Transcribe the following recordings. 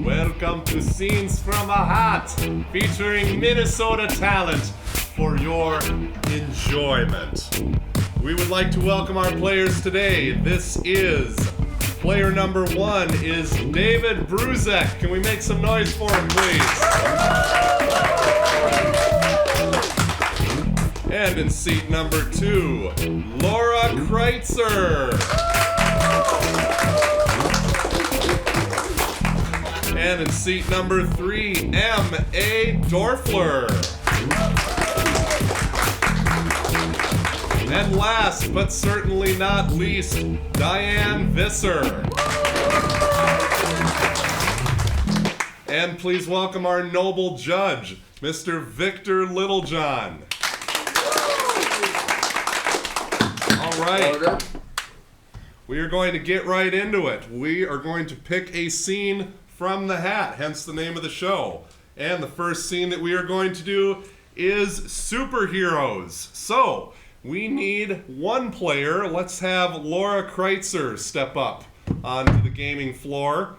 Welcome to Scenes from a Hat, featuring Minnesota talent for your enjoyment. We would like to welcome our players today. This is player number 1 is David Bruzek. Can we make some noise for him, please? And in seat number 2, Laura Kreitzer. And in seat number 3, M.A. Dorfler. And last, but certainly not least, Diane Visser. And please welcome our noble judge, Mr. Victor Littlejohn. All right. We are going to get right into it. We are going to pick a scene from the hat, hence the name of the show. And the first scene that we are going to do is superheroes. So, we need one player. Let's have Laura Kreitzer step up onto the gaming floor.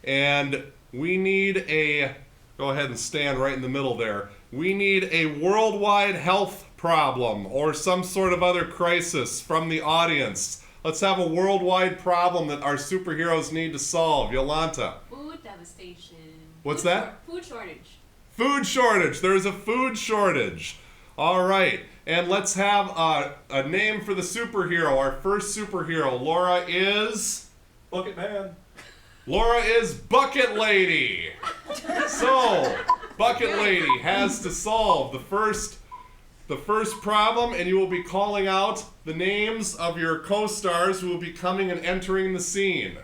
And we need a, go ahead and stand right in the middle there. We need a worldwide health problem or some sort of other crisis from the audience. Let's have a worldwide problem that our superheroes need to solve. Yolanta. Food devastation. What's that? Food shortage. Food shortage. There is a food shortage. All right. And let's have a name for the superhero. Our first superhero, Laura, is... Bucket Man. Laura is Bucket Lady. So, Bucket Lady has to solve the first problem, and you will be calling out the names of your co-stars who will be coming and entering the scene.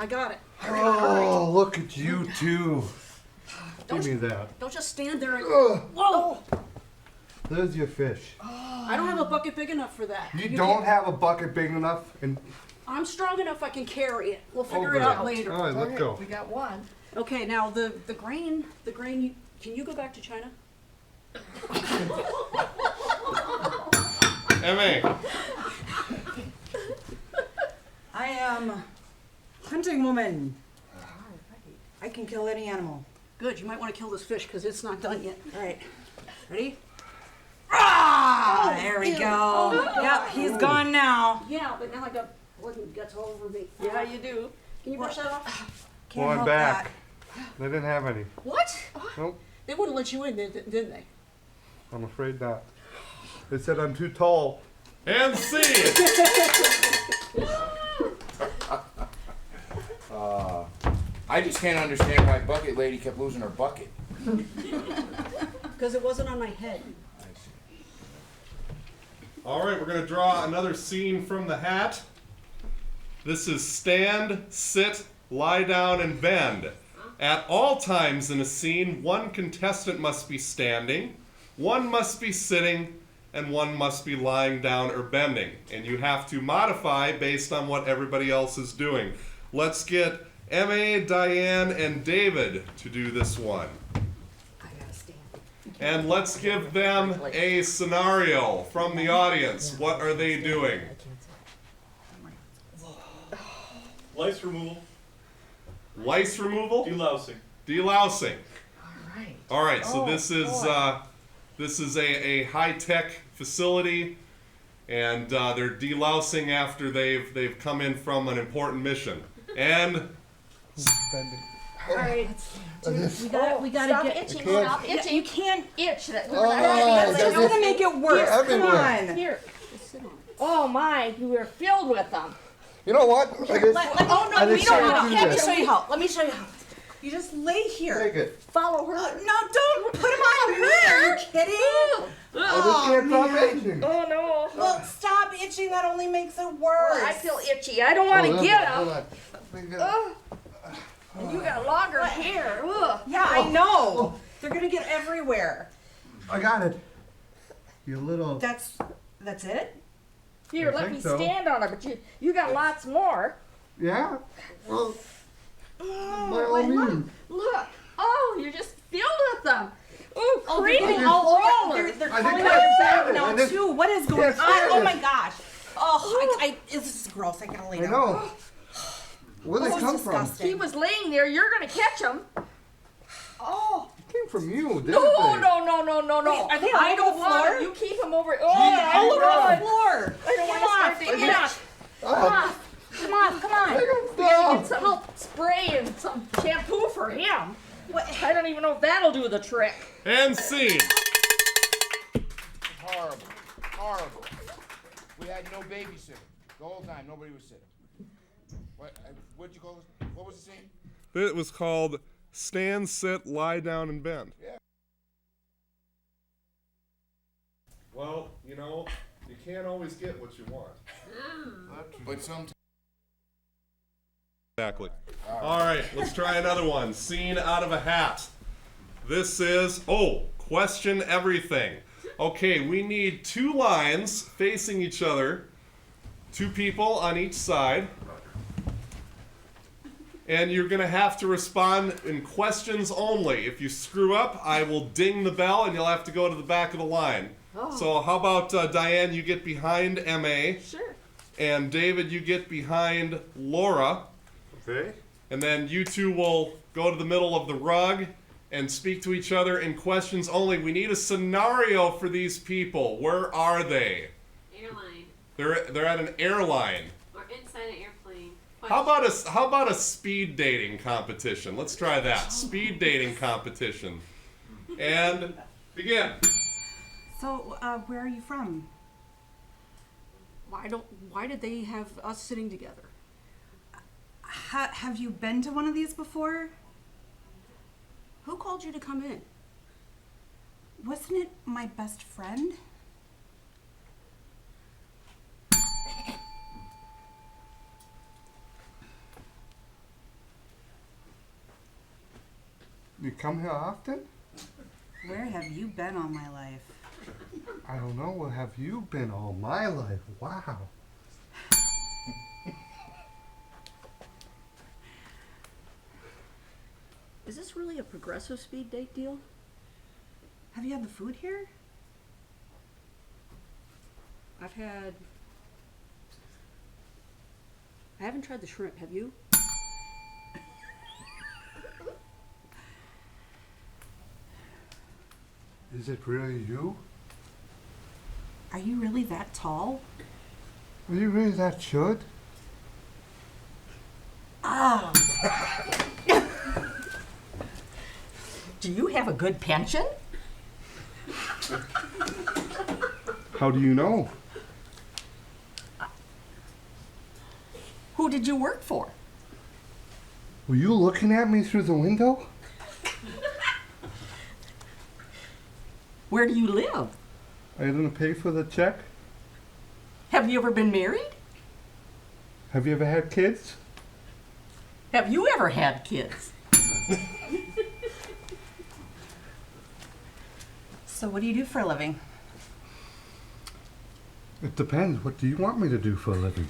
I got it. Oh, look at you two. Give me that. Don't just stand there and... Whoa! There's your fish. I don't have a bucket big enough for that. You don't have a bucket big enough? And I'm strong enough I can carry it. We'll figure over it out there. later. All right, let's go. We got one. Okay, now the grain, can you go back to China? M.A. I am hunting woman. I can kill any animal. Good, you might want to kill this fish because it's not done yet. All right. Ready? Ah, there we ew. go. Oh, Yep, he's gone now. Yeah, but now I got blood and guts all over me. Yeah, you do. Can you brush that off? Can't Well, I'm help back. They didn't have any. What? Nope, They wouldn't let you in, didn't they? I'm afraid not. They said I'm too tall. And scene. I just can't understand why Bucket Lady kept losing her bucket. Because it wasn't on my head. All right, we're going to draw another scene from the hat. This is stand, sit, lie down, and bend. At all times in a scene, one contestant must be standing, one must be sitting, and one must be lying down or bending. And you have to modify based on what everybody else is doing. Let's get M.A., Diane, and David to do this one. I gotta stand. And let's give them a scenario from the audience. What are they doing? Lice removal. Lice removal? Delousing. Delousing. All right. All right, so Oh, this is a high-tech facility, and they're delousing after they've come in from an important mission. And All right. We gotta Stop get... itching, can't- stop itching. You can't. Itch. That's That's just gonna make it worse. Come everywhere. on. Here. Just sit on it. Oh my, you were filled with them. You know what? Oh no, I we just don't can't have. do Let me this. show you how. Let me show you how. You just lay here. Take it. Follow her. No, don't put him on me. Are you kidding? I just can't stop itching. Oh no. Well, stop itching. That only makes it worse. I feel itchy. I don't want to get Hold them. on. And you got longer hair. Ugh. Yeah, I know. They're gonna gonna get everywhere. I got it. You little. That's it? Here, I let think me so. stand on it, but you got lots more. Yeah? Well, by all Look, means. look. Oh, you're just filled with them. Ooh, Oh, creepy they're all over. rollers. They're I coming think out your I back said it. now I just- too. What is going Yes, on? yes. Oh my gosh. Oh, this is gross. I gotta lay I down. know. Where'd they This is come from? disgusting. He was laying there. You're gonna catch him. Oh. Came from you, didn't No, they? no. Are they I all don't over the want floor? it. You keep him over. All Oh, over God. the floor. I don't want to start to Get off. Come on. Come on. Stop. Get some help spray and some shampoo for him. What? I don't even know if that'll do the trick. And scene. Horrible. Horrible. We had no babysitter. The whole time, nobody was sitting. What'd you call this? What was the scene? It was called Stand, Sit, Lie Down, and Bend. Yeah. Well, you know, you can't always get what you want. But sometimes. Exactly. All right, let's try another one. Scene out of a hat. This is, question everything. Okay, we need 2 lines facing each other, 2 people on each side. And you're going to have to respond in questions only. If you screw up, I will ding the bell and you'll have to go to the back of the line. Oh. So how about Diane, you get behind MA, Sure. and David, you get behind Laura. Okay. And then you 2 will go to the middle of the rug and speak to each other in questions only. We need a scenario for these people. Where are they? Airline They're at an airline. or inside an airplane. How about a speed dating competition? Let's try that. Speed dating competition. And begin. So, where are you from? Why did they have us sitting together? Have you been to one of these before? Who called you to come in? Wasn't it my best friend? You come here often? Where have you been all my life? I don't know. Where have you been all my life? Wow. Is this really a progressive speed date deal? Have you had the food here? I haven't tried the shrimp, have you? Is it really you? Are you really that tall? Are you really that short? Do you have a good pension? How do you know? Who did you work for? Were you looking at me through the window? Where do you live? Are you gonna pay for the check? Have you ever been married? Have you ever had kids? Have you ever had kids? So what do you do for a living? It depends. What do you want me to do for a living?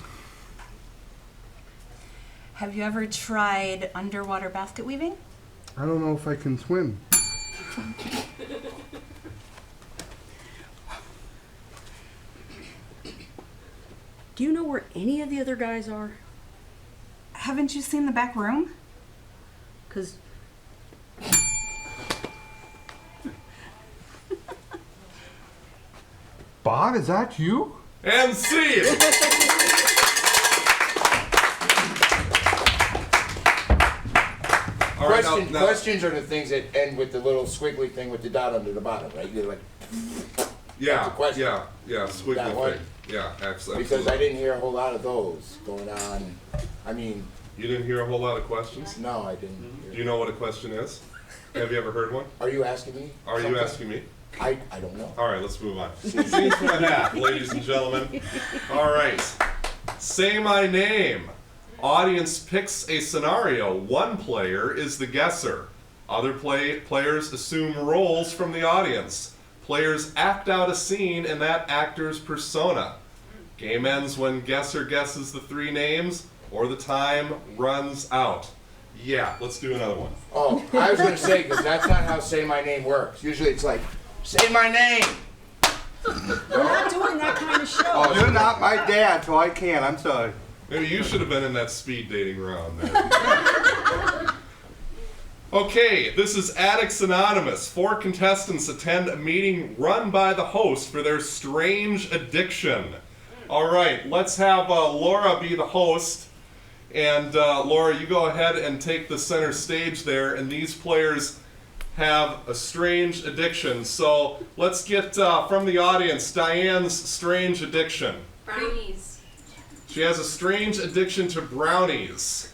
Have you ever tried underwater basket weaving? I don't know if I can swim. Do you know where any of the other guys are? Haven't you seen the back room? 'Cause Bob, is that you? And scene. All right, now- Questions are the things that end with the little squiggly thing with the dot under the bottom, right? You're like, Yeah, That's a question. yeah, squiggly That one? thing. Yeah, absolutely. because I didn't hear a whole lot of those going on. I mean, You didn't hear a whole lot of questions? no, I didn't. Do Hear. you know what a question is? Have you ever heard one? Are you asking me? Are you something? asking me? I don't know. All right, let's move on. Scenes from a hat, ladies and gentlemen. All right. Say my name. Audience picks a scenario. One player is the guesser. Other players assume roles from the audience. Players act out a scene in that actor's persona. Game ends when guesser guesses the 3 names or the time runs out. Yeah, let's do another one. Oh, I was gonna say, because that's not how Say My Name works. Usually it's like, say my name! We're not doing that kind of show. You're not my dad, so I can't. I'm sorry. Maybe you should have been in that speed dating round there. Okay, this is Addicts Anonymous. 4 contestants attend a meeting run by the host for their strange addiction. All right, let's have Laura be the host. And Laura, you go ahead and take the center stage there. And these players have a strange addiction. So let's get from the audience, Diane's strange addiction. Brownies. She has a strange addiction to brownies,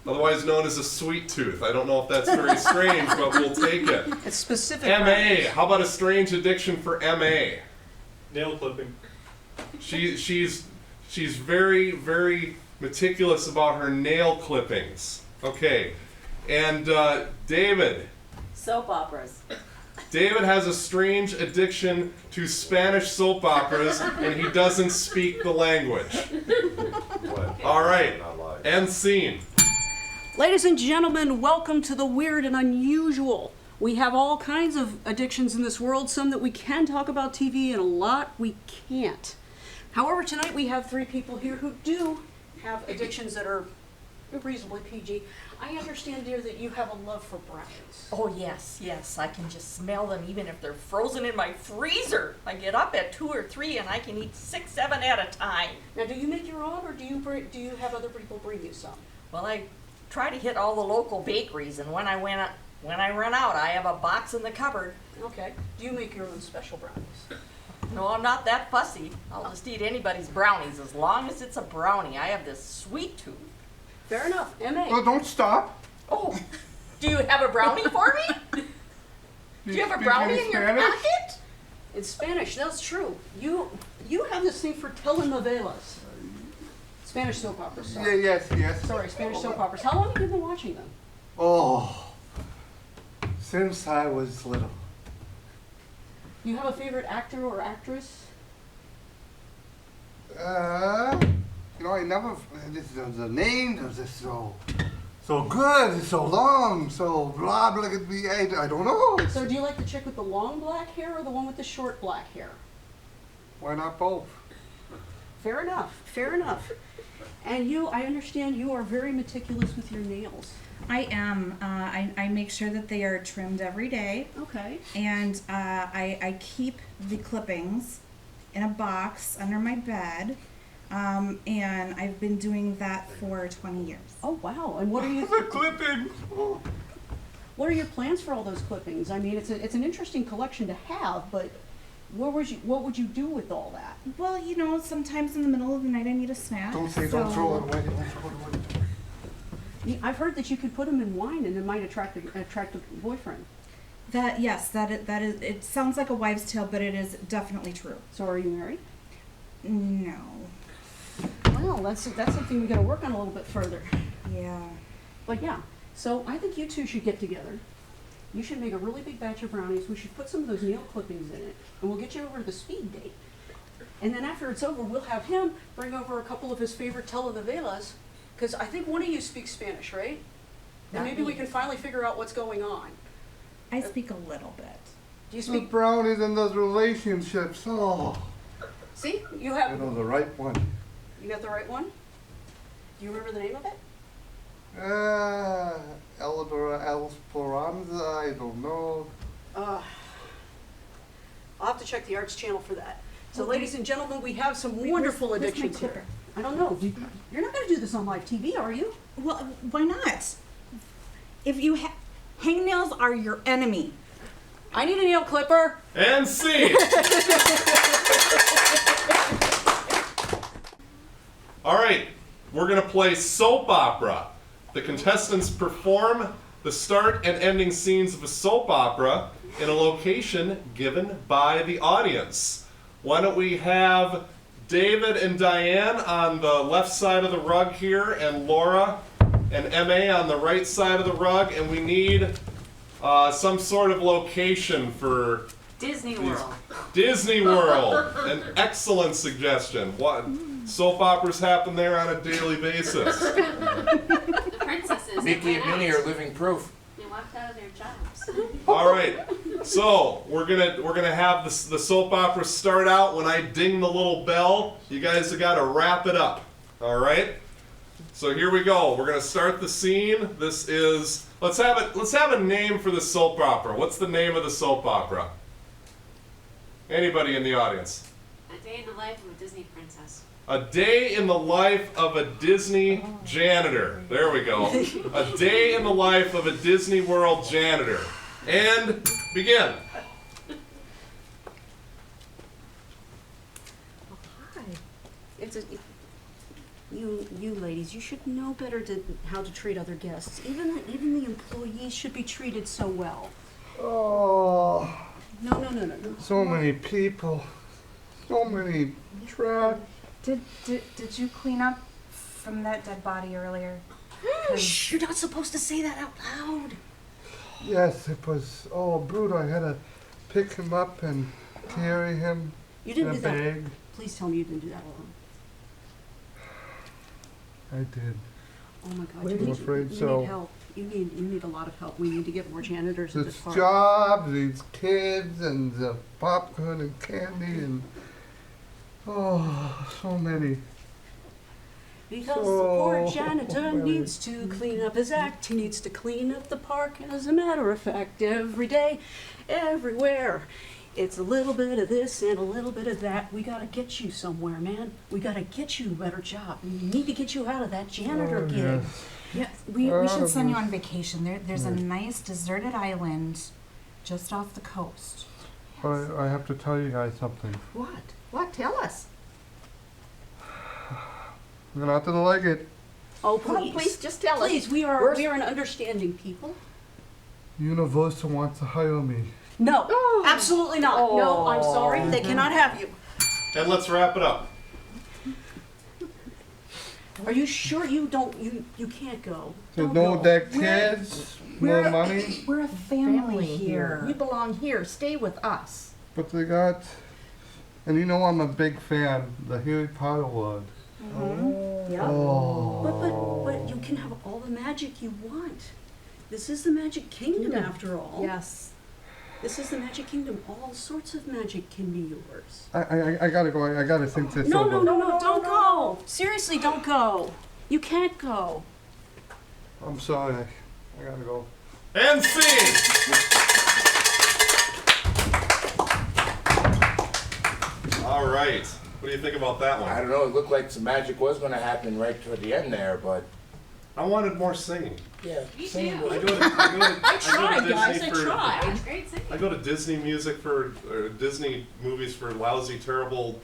otherwise known as a sweet tooth. I don't know if that's very strange, but we'll take it. It's specific. MA, how about a strange addiction for MA? Nail clipping. She's very, very meticulous about her nail clippings. Okay, and David. Soap operas. David has a strange addiction to Spanish soap operas, and he doesn't speak the language. All right, end scene. Ladies and gentlemen, welcome to the weird and unusual. We have all kinds of addictions in this world, some that we can talk about TV and a lot we can't. However, tonight we have 3 people here who do have addictions that are reasonably PG. I understand, dear, that you have a love for brownies. Oh, yes. I can just smell them even if they're frozen in my freezer. I get up at 2 or 3 and I can eat 6, 7 at a time. Now, do you make your own, or do you have other people bring you some? Well, I try to hit all the local bakeries, and when I run out, I have a box in the cupboard. Okay. Do you make your own special brownies? No, I'm not that fussy. I'll just eat anybody's brownies as long as it's a brownie. I have this sweet tooth. Fair enough. M.A. Well, don't stop. Oh, do you have a brownie for me? Do you have a brownie in your pocket? In Spanish, that's true. You have this thing for telenovelas. Spanish soap operas, sorry. Yes. Sorry, Spanish soap operas. How long have you been watching them? Oh, since I was little. Do you have a favorite actor or actress? I never. The names are just so good, so long, so blah blah. I don't know. So do you like the chick with the long black hair or the one with the short black hair? Why not both? Fair enough. And you, I understand you are very meticulous with your nails. I am. I make sure that they are trimmed every day. Okay. And I keep the clippings in a box under my bed. And I've been doing that for 20 years. Oh, wow. And what are you... The clipping. What are your plans for all those clippings? I mean, it's an interesting collection to have, but what would you do with all that? Well, sometimes in the middle of the night I need a snack. Don't throw it away. Don't throw it away. I've heard that you could put them in wine and it might attract a boyfriend. That is. It sounds like a wives' tale, but it is definitely true. So are you married? No. Well, that's something we got to work on a little bit further. Yeah. But yeah, so I think you two should get together. You should make a really big batch of brownies. We should put some of those nail clippings in it, and we'll get you over to the speed date. And then after it's over, we'll have him bring over a couple of his favorite telenovelas, because I think one of you speaks Spanish, right? And maybe we can finally figure out what's going on. I speak a little bit. Do you The speak? brownies in those relationships. Oh. See, you have. The right one. You got the right one? Do you remember the name of it? Esperanza, I don't know. I'll have to check the Arts Channel for that. So, ladies and gentlemen, we have some wonderful where's my addictions here. clipper? I don't know. You're not going to do this on live TV, are you? Well, why not? If you hangnails are your enemy. I need a nail clipper. And scene. All right, we're going to play soap opera. The contestants perform the start and ending scenes of a soap opera in a location given by the audience. Why don't we have David and Diane on the left side of the rug here, and Laura and MA on the right side of the rug, and we need some sort of location for Disney World. Disney World. An excellent suggestion. What soap operas happen there on a daily basis? The princesses. Mickey that and went Minnie out. are living proof. They walked out of their jobs. All right. So we're gonna have the soap opera start out when I ding the little bell. You guys have got to wrap it up. All right. So here we go. We're gonna start the scene. This is let's have a name for the soap opera. What's the name of the soap opera? Anybody in the audience? A day in the life of a Disney princess. A day in the life of a Disney janitor. There we go. A day in the life of a Disney World janitor. And begin. Hi. It's a, you ladies, you should know better how to treat other guests. Even the employees should be treated so well. Oh, No. so many people, so many trash. Did you clean up from that dead body earlier? Shh, you're not supposed to say that out loud. Yes, it was all brutal. I had to pick him up and carry him You in didn't a do that. bag. Please tell me you didn't do that alone. I did. Oh my God, I'm afraid you so. need help. You need a lot of help. We need to get more janitors at this This park. job, these kids, and the popcorn and candy, and so many. Because the poor So janitor many. needs to clean up his act. He needs to clean up the park, as a matter of fact, every day, everywhere. It's a little bit of this and a little bit of that. We gotta get you somewhere, man. We gotta get you a better job. We need to get you out of that janitor gig. Yes. Yeah, we should send you on vacation. There's a nice deserted island just off the coast. But I have to tell you guys something. What? Tell us. You're not gonna like it. Oh, Come on, please. please, just tell us. Please, we are an understanding people. Universal wants to hire me. No, absolutely not. No, I'm sorry. They cannot have you. And let's wrap it up. Are you sure you can't go? So Don't no go. deck kids, no money, We're a family here. We belong here. Stay with us. but they got. And you know I'm a big fan. The Harry Potter world. Yeah. Oh. But you can have all the magic you want. This is the Magic Kingdom after all. Yes. This is the Magic Kingdom. All sorts of magic can be yours. I gotta go. I gotta think this No, over. no, don't go. Seriously, don't go. You can't go. I'm sorry. I gotta go. And scene. All right. What do you think about that I one? don't know, it looked like some magic was gonna happen right toward the end there, but I wanted more singing. yeah. Me singing too. was- I go to Disney for. That's great singing. I go to Disney music for Disney movies for lousy, terrible,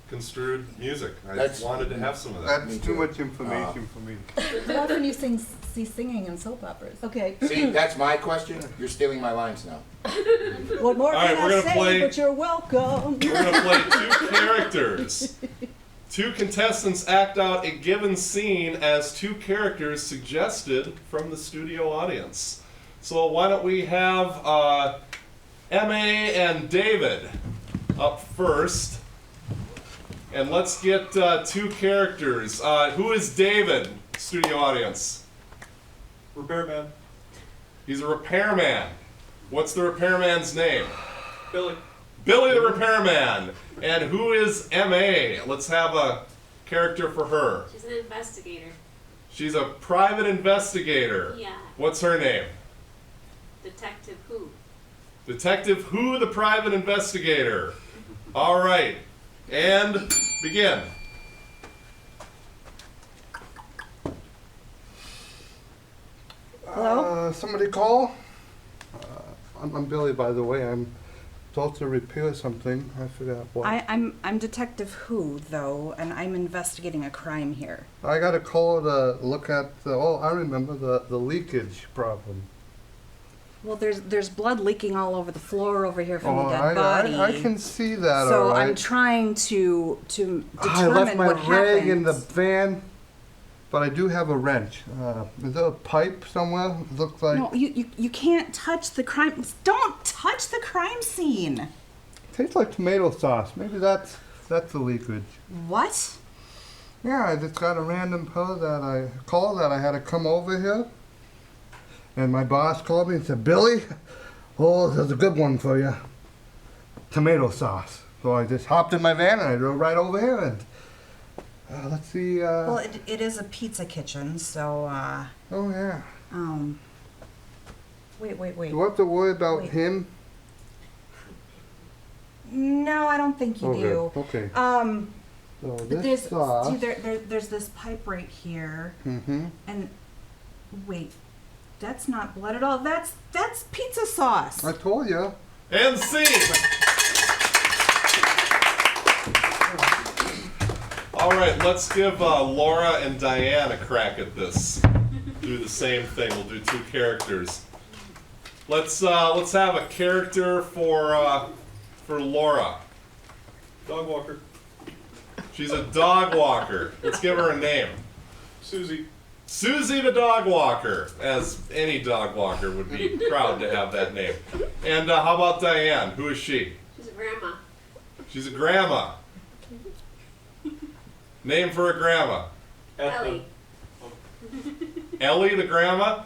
construed music. I That's- wanted to have some of that. That's too much information for me. How often you see singing in soap operas? Okay. See, that's my question. You're stealing my lines now. What more All right, can we're I gonna say? play- But you're welcome. We're gonna play two characters. Two contestants act out a given scene as two characters suggested from the studio audience. So why don't we have M.A. and David up first. And let's get two characters. Who is David, studio audience? Repairman. He's a repairman. What's the repairman's name? Billy. Billy the repairman. And who is M.A.? Let's have a character for her. She's an investigator. She's a private investigator. Yeah. What's her name? Detective who? Detective Who, the private investigator. All right. And begin. Hello? Somebody call? I'm Billy, by the way. I'm supposed to repair something. I forgot what. I'm Detective Who, though, and I'm investigating a crime here. I got a call to look at the, I remember the leakage problem. Well, there's blood leaking all over the floor over here from the dead body. I can see that, So all right. I'm trying to determine I left my what rag in happened. the van. but I do have a wrench. Is there a pipe somewhere? It looks like. No, you can't touch the crime. Don't touch the crime scene. Tastes like tomato sauce. Maybe that's the leakage. What? Yeah, I just got a random call that I had to come over here. And my boss called me and said, Billy, oh, there's a good one for you. Tomato sauce. So I just hopped in my van and I drove right over here and let's see. Well, it is a pizza kitchen, so. Oh yeah. Wait. Do I have to worry about Wait. him? No, I don't think you do. Okay. So this There's sauce. see, there's this pipe right here, Mm-hmm. and wait, that's not blood at all. That's pizza sauce. I told you. And scene. All right, let's give Laura and Diane a crack at this. Do the same thing. We'll do 2 characters. Let's have a character for Laura. Dog walker. She's a dog walker. Let's give her a name. Susie. Susie the dog walker, as any dog walker would be proud to have that name. And how about Diane? Who is she? She's a grandma. She's a grandma. Name for a grandma. Ellie. Ellie the grandma?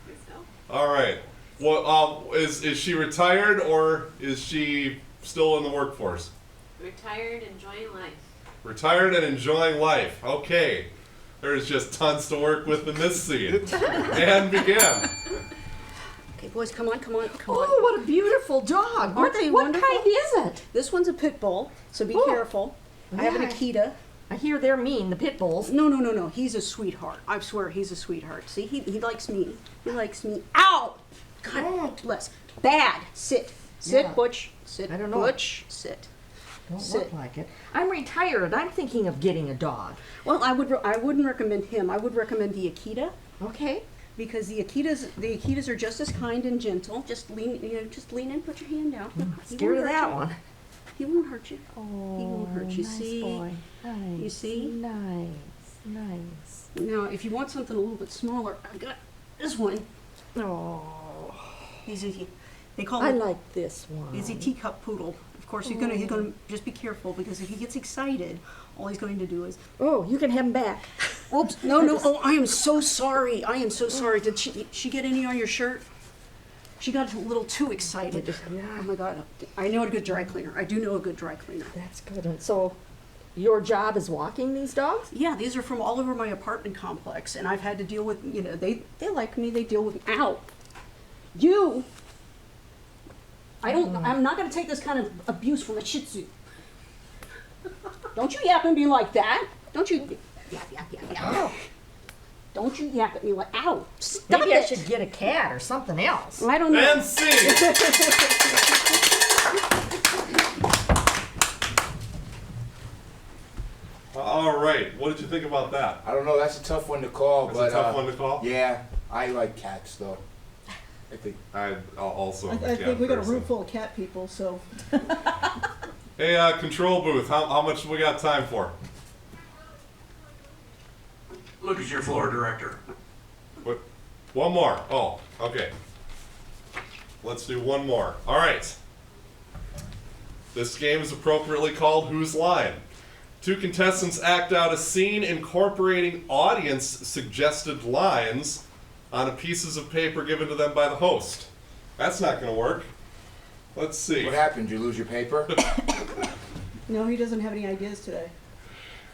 Think so. All right. Well, is she retired or is she still in the workforce? Retired, enjoying life. Retired and enjoying life. Okay. There's just tons to work with in this scene. And begin. Okay, boys, come on. Oh, what a beautiful dog. Aren't they what wonderful? kind is it? This one's a pit bull, so be Oh. careful. I have an Yeah. Akita. I hear they're mean, the pit bulls. No. He's a sweetheart. I swear, he's a sweetheart. See, he likes me. He likes me. Ow! God bless. Bad. Sit. Sit, Yeah. Butch. Sit, I don't know. Butch. Sit. Don't Sit. look like it. I'm retired. I'm thinking of getting a dog. Well, I wouldn't recommend him. I would recommend the Akita Okay. because the Akitas are just as kind and gentle. Just lean in, put your hand down. He Scared won't of hurt that you. one. He won't hurt you. Oh, He won't hurt you. nice See? boy. Nice. You see? Nice. Now, if you want something a little bit smaller, I got this one. Oh, They call I him. like this one. He's a Teacup Poodle. Of course, he's gonna just be careful because if he gets excited, all he's going to do is. Oh, you can have him back. Oops! No! Oh, I am so sorry. I am so sorry. Did she get any on your shirt? She got a little too excited. Oh my God! I know a good dry cleaner. I do know a good dry cleaner. That's good. And so, your job is walking these dogs? Yeah, these are from all over my apartment complex, and I've had to deal with. They like me. They deal with me. Ow! You. I'm not going to take this kind of abuse from a Shih Tzu. Don't you yap at me like that. Don't you yap. Oh. Don't you yap at me like, ow, stop Maybe it. I should get a cat or something else. I don't know. And scene. All right. What did you think about that? I don't know, that's a tough one to call, That's but a tough one to call? yeah, I like cats though. I think I also. am a I cat think we got a person. room full of cat people, so. Hey, control booth. How much we got time for? Look at your floor director. What? One more. Oh, okay. Let's do one more. All right. This game is appropriately called Whose Line? 2 contestants act out a scene incorporating audience-suggested lines on pieces of paper given to them by the host. That's not going to work. Let's see. what happened? Did you lose your paper? No, he doesn't have any ideas today.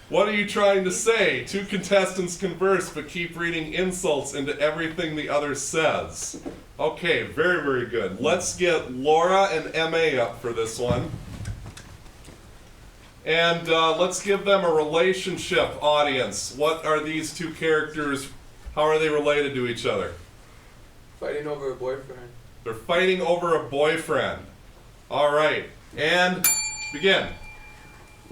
What are you trying to say? 2 contestants converse but keep reading insults into everything the other says. Okay, very, very good. Let's get Laura and MA up for this one. And let's give them a relationship audience. What are these 2 characters? How are they related to each other? Fighting over a boyfriend. They're fighting over a boyfriend. All right, and begin.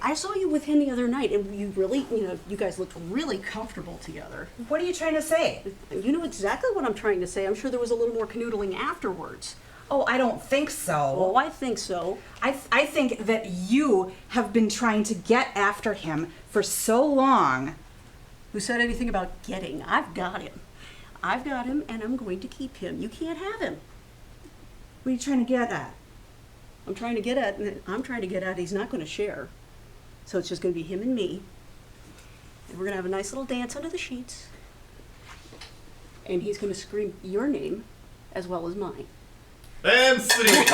I saw you with him the other night, and you really, you guys looked really comfortable together. What are you trying to say? You know exactly what I'm trying to say. I'm sure there was a little more canoodling afterwards. Oh, I don't think so. Oh, I think so. I think that you have been trying to get after him for so long who said anything about getting. I've got him. I've got him, and I'm going to keep him. You can't have him. What are you trying to get at? I'm trying to get at he's not going to share. So it's just going to be him and me. And we're going to have a nice little dance under the sheets. And he's going to scream your name as well as mine. And scene.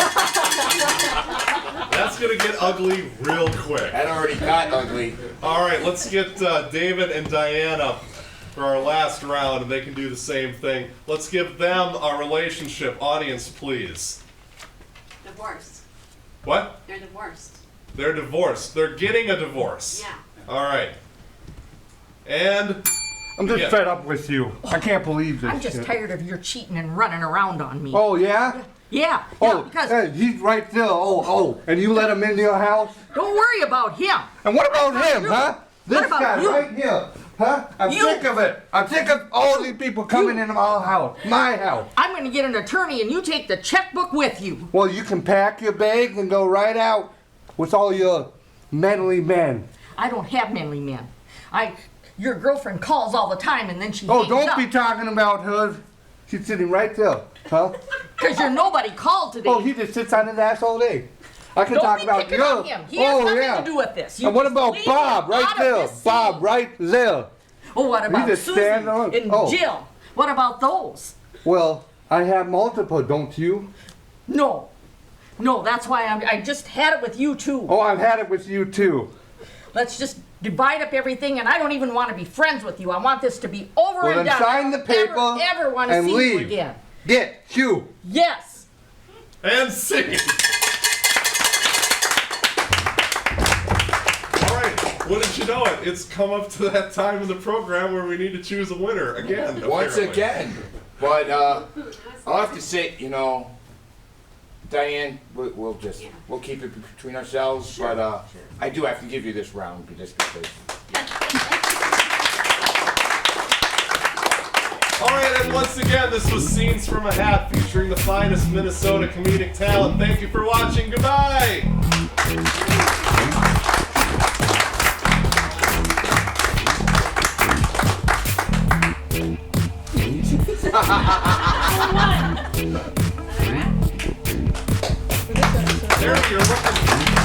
That's going to get ugly real quick. That already got ugly. All right, let's get David and Diane up for our last round, and they can do the same thing. Let's give them a relationship. Audience, please. Divorced. What? They're divorced. They're divorced. They're getting a divorce. Yeah. All right. And I'm just yeah. fed up with you. I can't believe this I'm just shit. tired of your cheating and running around on me. Oh, yeah? Yeah, Oh, because hey, he's right there. Oh, and you let him into your house? don't worry about him. And what about him, huh? This about guy you? right here, huh? I'm sick of it. I'm sick of all these people coming into my house. My house. I'm going to get an attorney and you take the checkbook with you. Well, you can pack your bags and go right out with all your manly men. I don't have manly men. Your girlfriend calls all the time and then she Oh, hangs don't up. be talking about her. She's sitting right there, huh? Because you're nobody called today. Oh, he just sits on his ass all day. I can Don't talk be about picking you. on him. He has nothing to do with this. You And what just about leave Bob him right out of there? this Bob scene. right there. Oh, what about just Susie stand on- and oh. Jill? What about those? Well, I have multiple, don't you? No. No, that's why I just had it with you too. Oh, I've had it with you too. Let's just divide up everything, and I don't even want to be friends with you. I want this to be over Well, and then done. sign the paper I don't ever want to and see leave. you again. Get you. Yes. And scene. All right, wouldn't you know it? It's come up to that time of the program where we need to choose a winner again. Once apparently. again. But I'll have to say, Diane, we'll keep it between ourselves. But I do have to give you this round just because. All right, and once again, this was Scenes from a Hat featuring the finest Minnesota comedic talent. Thank you for watching. Goodbye. There you're looking.